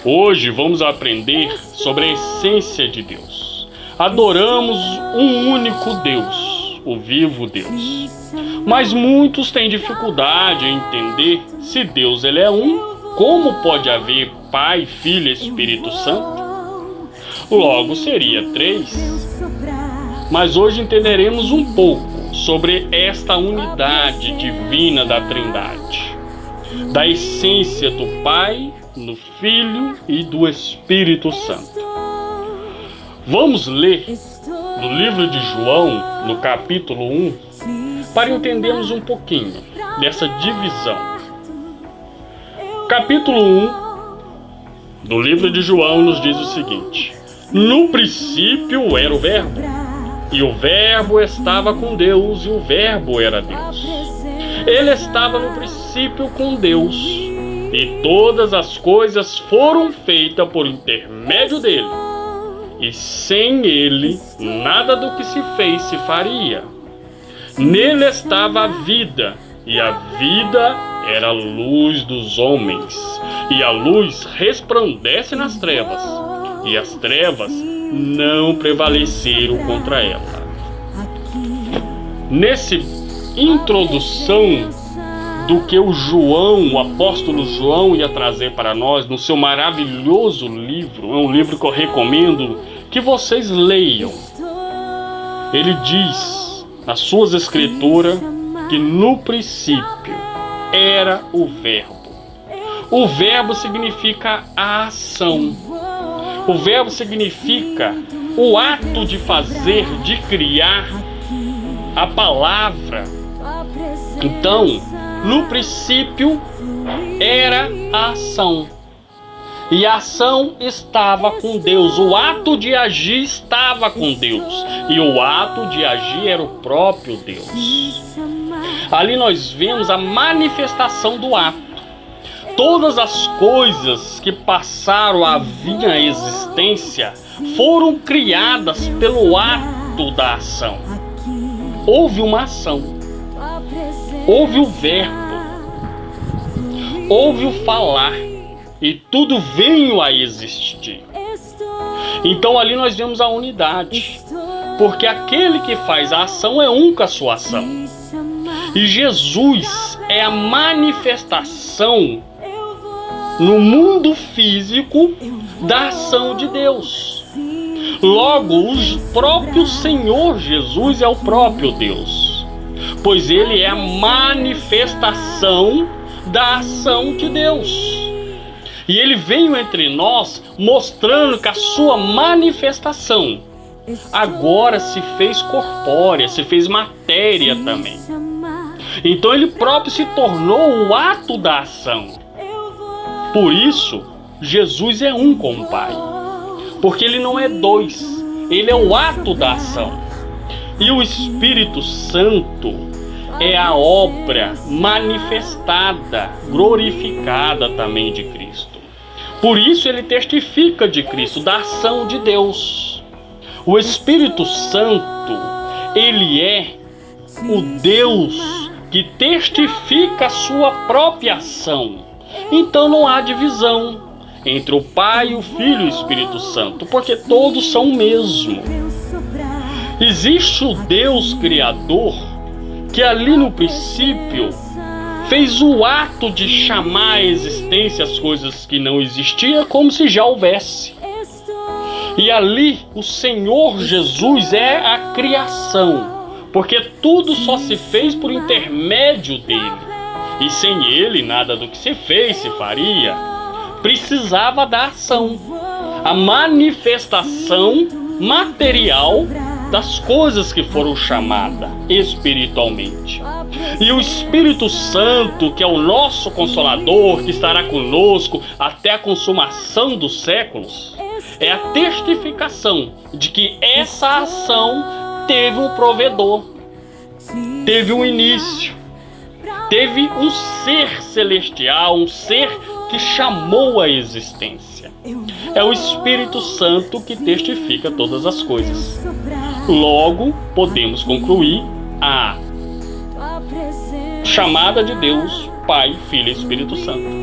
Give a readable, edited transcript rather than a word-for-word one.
Hoje vamos aprender sobre a essência de Deus. Adoramos um único Deus, o vivo Deus. Mas muitos têm dificuldade em entender se Deus ele é um, como pode haver Pai, Filho e Espírito Santo? Logo seria 3. Mas hoje entenderemos um pouco sobre esta unidade divina da Trindade, da essência do Pai, do Filho e do Espírito Santo. Vamos ler no livro de João, no capítulo 1, para entendermos um pouquinho dessa divisão. Capítulo 1 do livro de João nos diz o seguinte: no princípio era o Verbo, e o Verbo estava com Deus, e o Verbo era Deus. Ele estava no princípio com Deus, e todas as coisas foram feitas por intermédio dele. E sem ele, nada do que se fez se faria. Nele estava a vida, e a vida era a luz dos homens. E a luz resplandece nas trevas, e as trevas não prevaleceram contra ela. Nessa introdução do que o apóstolo João ia trazer para nós no seu maravilhoso livro, é um livro que eu recomendo que vocês leiam. Ele diz nas suas escrituras que no princípio era o Verbo. O Verbo significa a ação. O Verbo significa o ato de fazer, de criar a palavra. Então, no princípio era a ação. E a ação estava com Deus. O ato de agir estava com Deus. E o ato de agir era o próprio Deus. Ali nós vemos a manifestação do ato. Todas as coisas que passaram a vir à existência foram criadas pelo ato da ação. Houve uma ação. Houve o verbo. Houve o falar. E tudo veio a existir. Então ali nós vemos a unidade. Porque aquele que faz a ação é um com a sua ação. E Jesus é a manifestação no mundo físico da ação de Deus. Logo, o próprio Senhor Jesus é o próprio Deus. Pois ele é a manifestação da ação de Deus. E ele veio entre nós mostrando que a sua manifestação agora se fez corpórea, se fez matéria também. Então ele próprio se tornou o ato da ação. Por isso, Jesus é um com o Pai. Porque ele não é dois, ele é o ato da ação. E o Espírito Santo é a obra manifestada, glorificada também de Cristo. Por isso ele testifica de Cristo, da ação de Deus. O Espírito Santo, ele é o Deus que testifica a sua própria ação. Então não há divisão entre o Pai, o Filho e o Espírito Santo, porque todos são o mesmo. Existe o Deus Criador, que ali no princípio fez o ato de chamar à existência as coisas que não existiam como se já houvesse. E ali o Senhor Jesus é a criação, porque tudo só se fez por intermédio dele. E sem ele nada do que se fez se faria. Precisava da ação, a manifestação material das coisas que foram chamadas espiritualmente. E o Espírito Santo, que é o nosso Consolador, que estará conosco até a consumação dos séculos, é a testificação de que essa ação teve um provedor, teve um início, teve um ser celestial, um ser que chamou a existência. É o Espírito Santo que testifica todas as coisas. Logo, podemos concluir a chamada de Deus, Pai, Filho e Espírito Santo.